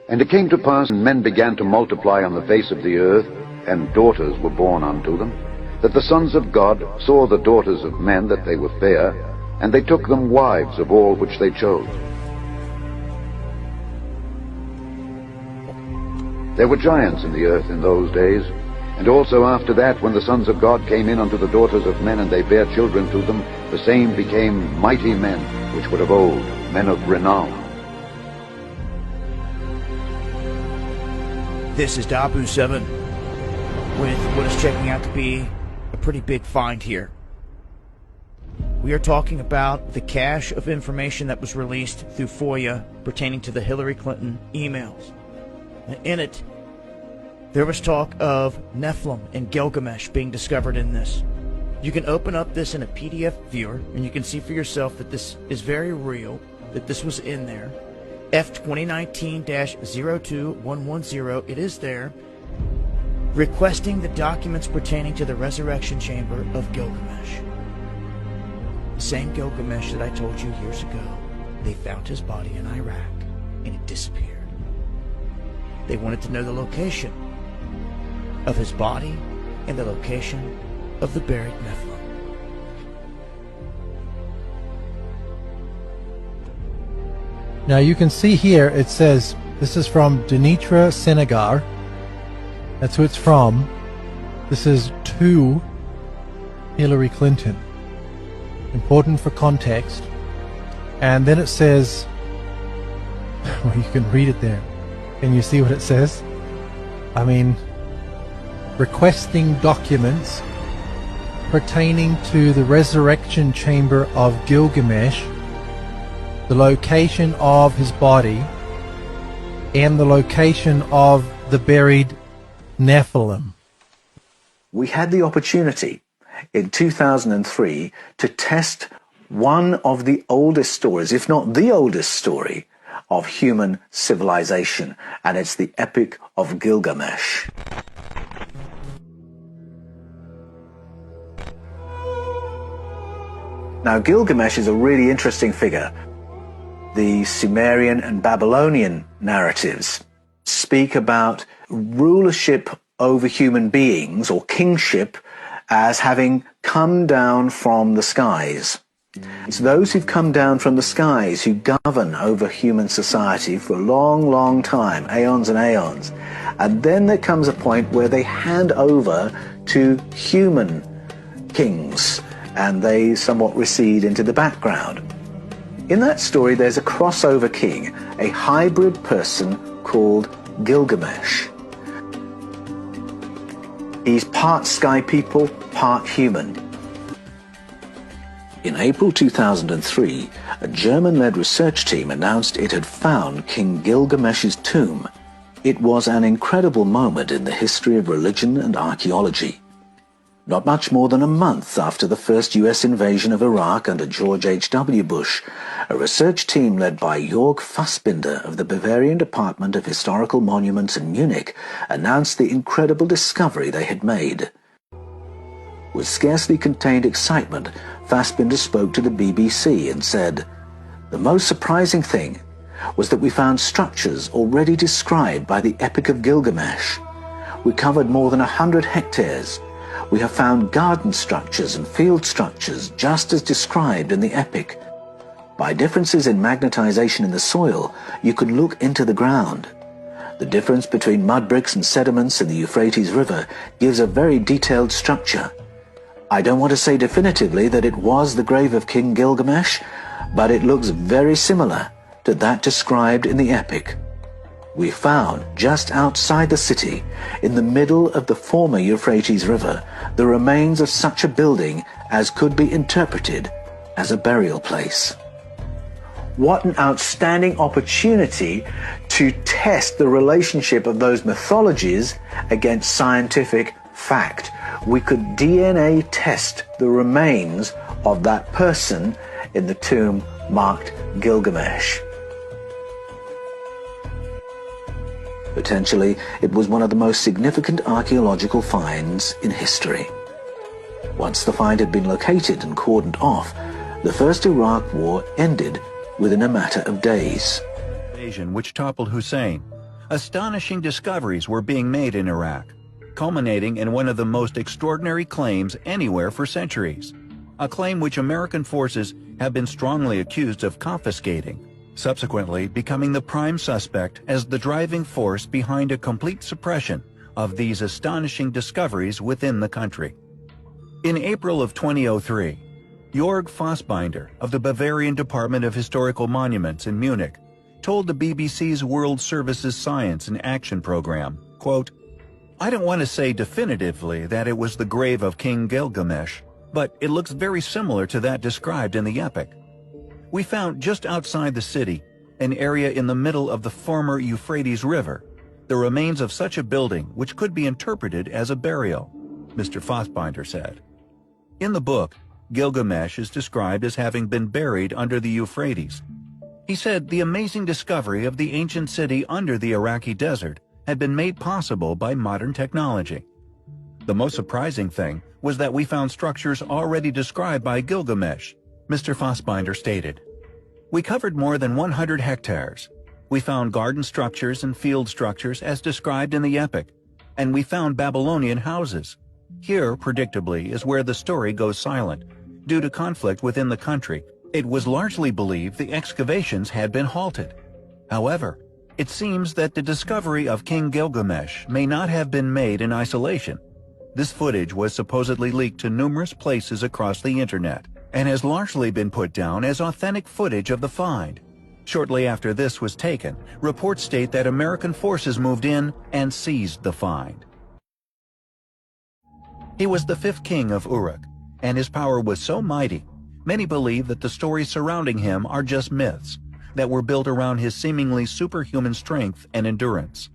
And it came to pass, when men began to multiply on the face of the earth, and daughters were born unto them, that the sons of God saw the daughters of men that they were fair, and they took them wives of all which they chose. There were giants in the earth in those days, and also after that, when the sons of God came in unto the daughters of men, and they bare children to them, the same became mighty men, which were of old, men of renown. This is Dabu 7 with what is checking out to be a pretty big find here. We are talking about the cache of information that was released through FOIA pertaining to the Hillary Clinton emails. And in it, there was talk of Nephilim and Gilgamesh being discovered in this. You can open up this in a PDF viewer, and you can see for yourself that this is very real, that this was in there. F2019-02110, it is there, requesting the documents pertaining to the resurrection chamber of Gilgamesh. The same Gilgamesh that I told you years ago. They found his body in Iraq, and it disappeared. They wanted to know the location of his body and the location of the buried Nephilim. Now you can see here it says this is from Denitra Senegar. That's who it's from. This is to Hillary Clinton. Important for context. And then it says, well, you can read it there. Can you see what it says? I mean, requesting documents pertaining to the resurrection chamber of Gilgamesh, the location of his body, and the location of the buried Nephilim. We had the opportunity in 2003 to test one of the oldest stories, if not the oldest story, of human civilization, and it's the Epic of Gilgamesh. Now, Gilgamesh is a really interesting figure. The Sumerian and Babylonian narratives speak about rulership over human beings, or kingship, as having come down from the skies. It's those who've come down from the skies who govern over human society for a long, long time, aeons and aeons. And then there comes a point where they hand over to human kings, and they somewhat recede into the background. In that story, there's a crossover king, a hybrid person called Gilgamesh. He's part sky people, part human. In April 2003, a German-led research team announced it had found King Gilgamesh's tomb. It was an incredible moment in the history of religion and archaeology. Not much more than a month after the first US invasion of Iraq under George H.W. Bush, a research team led by Jörg Fassbinder of the Bavarian Department of Historical Monuments in Munich announced the incredible discovery they had made. With scarcely contained excitement, Fassbinder spoke to the BBC and said, "The most surprising thing was that we found structures already described by the Epic of Gilgamesh. We covered more than 100 hectares. We have found garden structures and field structures just as described in the epic. By differences in magnetization in the soil, you could look into the ground. The difference between mud bricks and sediments in the Euphrates River gives a very detailed structure. I don't want to say definitively that it was the grave of King Gilgamesh, but it looks very similar to that described in the epic. We found, just outside the city, in the middle of the former Euphrates River, the remains of such a building as could be interpreted as a burial place." What an outstanding opportunity to test the relationship of those mythologies against scientific fact. We could DNA test the remains of that person in the tomb marked Gilgamesh. Potentially, it was one of the most significant archaeological finds in history. Once the find had been located and cordoned off, the First Iraq War ended within a matter of days. Invasion which toppled Hussein. astonishing discoveries were being made in Iraq, culminating in one of the most extraordinary claims anywhere for centuries, a claim which American forces have been strongly accused of confiscating, subsequently becoming the prime suspect as the driving force behind a complete suppression of these astonishing discoveries within the country. In April of 2003, Jörg Fassbinder of the Bavarian Department of Historical Monuments in Munich told the BBC's World Services Science and Action program, quote, "I don't want to say definitively that it was the grave of King Gilgamesh, but it looks very similar to that described in the epic. We found just outside the city, an area in the middle of the former Euphrates River, the remains of such a building which could be interpreted as a burial," Mr. Fassbinder said. In the book, Gilgamesh is described as having been buried under the Euphrates. He said the amazing discovery of the ancient city under the Iraqi desert had been made possible by modern technology. The most surprising thing was that we found structures already described by Gilgamesh, Mr. Fassbinder stated. "We covered more than 100 hectares. We found garden structures and field structures as described in the epic, and we found Babylonian houses. Here, predictably, is where the story goes silent. Due to conflict within the country, it was largely believed the excavations had been halted. However, it seems that the discovery of King Gilgamesh may not have been made in isolation. This footage was supposedly leaked to numerous places across the internet and has largely been put down as authentic footage of the find. Shortly after this was taken, reports state that American forces moved in and seized the find." He was the fifth king of Uruk, and his power was so mighty, many believe that the stories surrounding him are just myths that were built around his seemingly superhuman strength and endurance.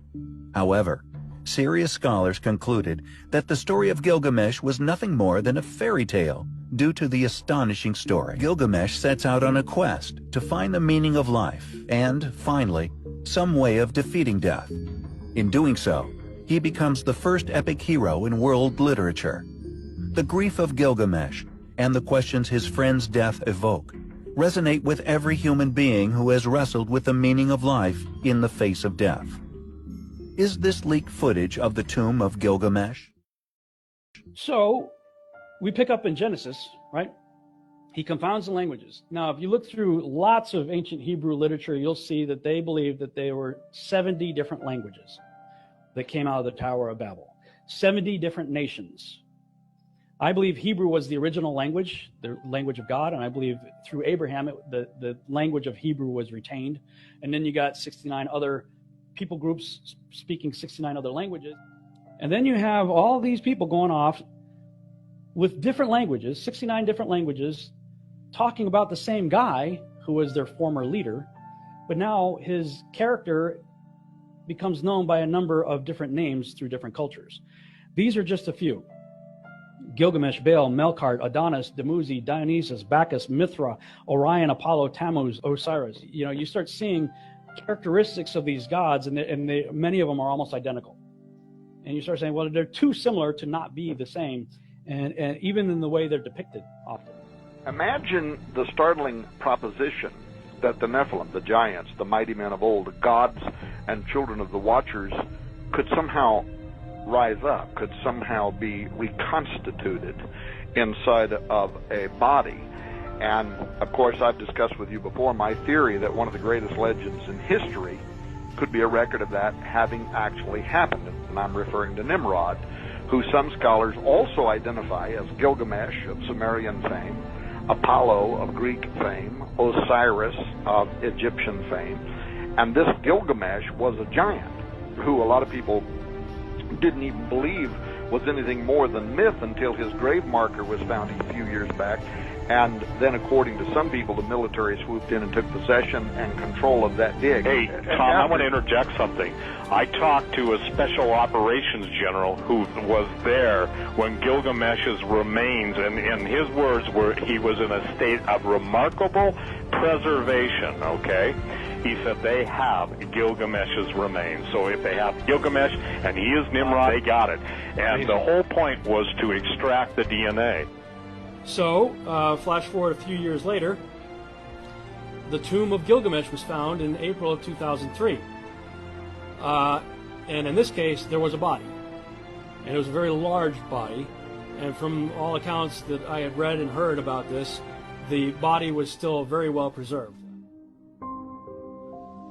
However, serious scholars concluded that the story of Gilgamesh was nothing more than a fairy tale due to the astonishing story. Gilgamesh sets out on a quest to find the meaning of life and, finally, some way of defeating death. In doing so, he becomes the first epic hero in world literature. The grief of Gilgamesh and the questions his friend's death evoke resonate with every human being who has wrestled with the meaning of life in the face of death. Is this leaked footage of the tomb of Gilgamesh? So, we pick up in Genesis, right? He confounds the languages. Now, if you look through lots of ancient Hebrew literature, you'll see that they believe that there were 70 different languages that came out of the Tower of Babel. 70 different nations. I believe Hebrew was the original language, the language of God, and I believe through Abraham, the language of Hebrew was retained. And then you got 69 other people groups speaking 69 other languages. And then you have all these people going off with different languages, 69 different languages, talking about the same guy who was their former leader, but now his character becomes known by a number of different names through different cultures. These are just a few. Gilgamesh, Baal, Melkart, Adonis, Dumuzi, Dionysus, Bacchus, Mithra, Orion, Apollo, Tammuz, Osiris. You know, you start seeing characteristics of these gods, and many of them are almost identical. And you start saying, well, they're too similar to not be the same, and even in the way they're depicted often. Imagine the startling proposition that the Nephilim, the giants, the mighty men of old, the gods and children of the Watchers, could somehow rise up, could somehow be reconstituted inside of a body. And of course, I've discussed with you before my theory that one of the greatest legends in history could be a record of that having actually happened. And I'm referring to Nimrod, who some scholars also identify as Gilgamesh of Sumerian fame, Apollo of Greek fame, Osiris of Egyptian fame. And this Gilgamesh was a giant who a lot of people didn't even believe was anything more than myth until his grave marker was found a few years back. And then, according to some people, the military swooped in and took possession and control of that dig. Hey, Tom, I want to interject something. I talked to a special operations general who was there when Gilgamesh's remains, and his words were he was in a state of remarkable preservation, okay? He said they have Gilgamesh's remains. So if they have Gilgamesh and he is Nimrod, they got it. And the whole point was to extract the DNA. So, flash forward a few years later, the tomb of Gilgamesh was found in April of 2003. And in this case, there was a body. And it was a very large body. And from all accounts that I had read and heard about this, the body was still very well preserved.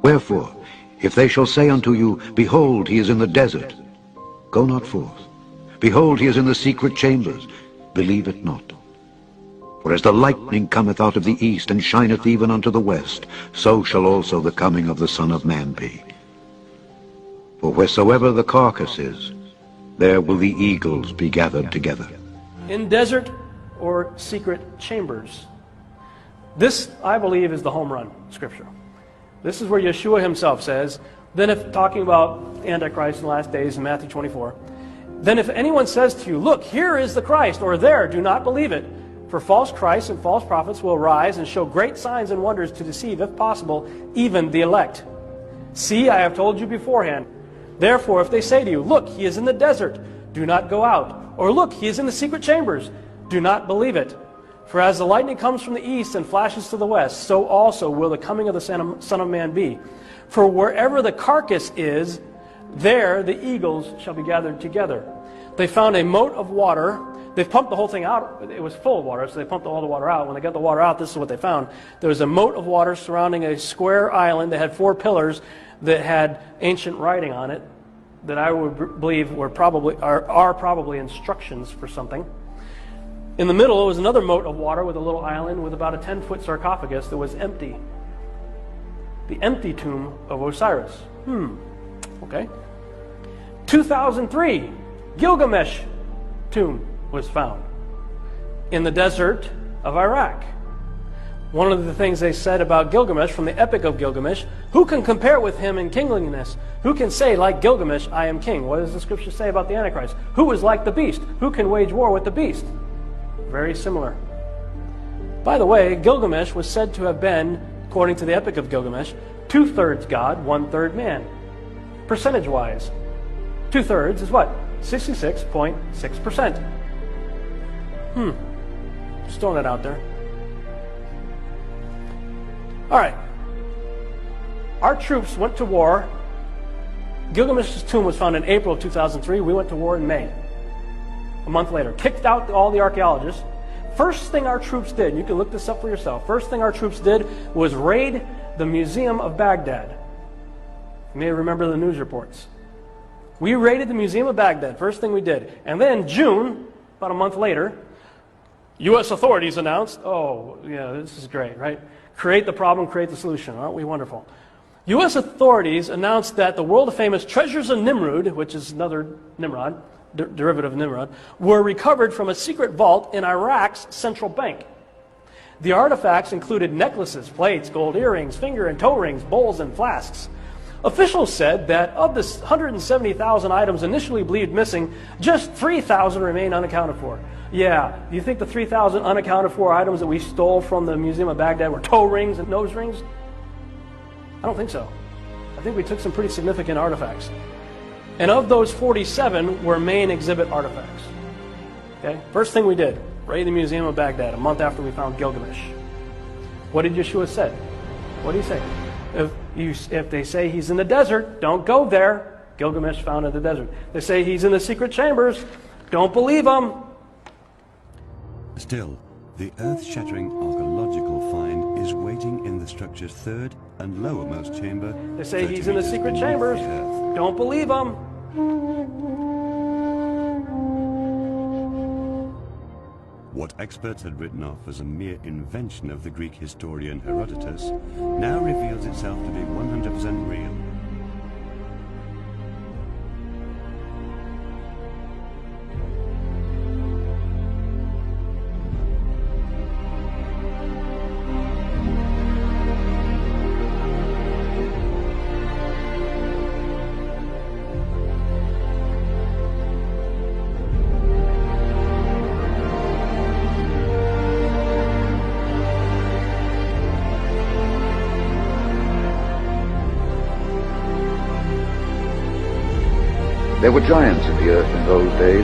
Wherefore, if they shall say unto you, Behold, he is in the desert, go not forth. Behold, he is in the secret chambers, believe it not. For as the lightning cometh out of the east, and shineth even unto the west, so shall also the coming of the Son of Man be. For wheresoever the carcass is, there will the eagles be gathered together. In desert or secret chambers. This, I believe, is the home run scripture. This is where Yeshua himself says, then if, talking about Antichrist in the last days in Matthew 24, then if anyone says to you, look, here is the Christ, or there, do not believe it. For false Christs and false prophets will rise and show great signs and wonders to deceive, if possible, even the elect. See, I have told you beforehand. Therefore, if they say to you, look, he is in the desert, do not go out. Or look, he is in the secret chambers, do not believe it. For as the lightning comes from the east and flashes to the west, so also will the coming of the Son of Man be. For wherever the carcass is, there the eagles shall be gathered together. They found a moat of water. They pumped the whole thing out. It was full of water, so they pumped all the water out. When they got the water out, this is what they found. There was a moat of water surrounding a square island that had 4 pillars that had ancient writing on it that I would believe were are probably instructions for something. In the middle was another moat of water with a little island with about a 10-foot sarcophagus that was empty. The empty tomb of Osiris. Okay. 2003, Gilgamesh tomb was found in the desert of Iraq. One of the things they said about Gilgamesh from the Epic of Gilgamesh, who can compare with him in kingliness? Who can say, like Gilgamesh, I am king? What does the scripture say about the Antichrist? Who is like the beast? Who can wage war with the beast? Very similar. By the way, Gilgamesh was said to have been, according to the Epic of Gilgamesh, 2/3 God, 1/3 man. Percentage-wise, 2/3 is what? 66.6%. Just throwing that out there. All right. Our troops went to war. Gilgamesh's tomb was found in April of 2003. We went to war in May. A month later. Kicked out all the archaeologists. First thing our troops did, you can look this up for yourself, first thing our troops did was raid the Museum of Baghdad. You may remember the news reports. We raided the Museum of Baghdad, first thing we did. And then June, about a month later, U.S. authorities announced, oh, yeah, this is great, right? Create the problem, create the solution. Aren't we wonderful? U.S. authorities announced that the world-famous treasures of Nimrud, which is another Nimrod, derivative of Nimrod, were recovered from a secret vault in Iraq's central bank. The artifacts included necklaces, plates, gold earrings, finger and toe rings, bowls, and flasks. Officials said that of the 170,000 items initially believed missing, just 3,000 remain unaccounted for. Yeah, do you think the 3,000 unaccounted for items that we stole from the Museum of Baghdad were toe rings and nose rings? I don't think so. I think we took some pretty significant artifacts. And of those 47 were main exhibit artifacts. Okay? First thing we did, raid the Museum of Baghdad a month after we found Gilgamesh. What did Yeshua say? What did he say? If they say he's in the desert, don't go there. Gilgamesh found in the desert. They say he's in the secret chambers, don't believe them. Still, the earth-shattering archaeological find is waiting in the structure's third and lowermost chamber. They say he's in the secret chambers. Don't believe them. What experts had written off as a mere invention of the Greek historian Herodotus now reveals itself to be 100% real. There were giants in the earth in those days,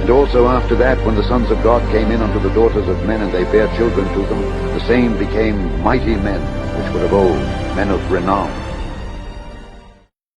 and also after that, when the sons of God came in unto the daughters of men, and they bare children to them, the same became mighty men, which were of old, men of renown.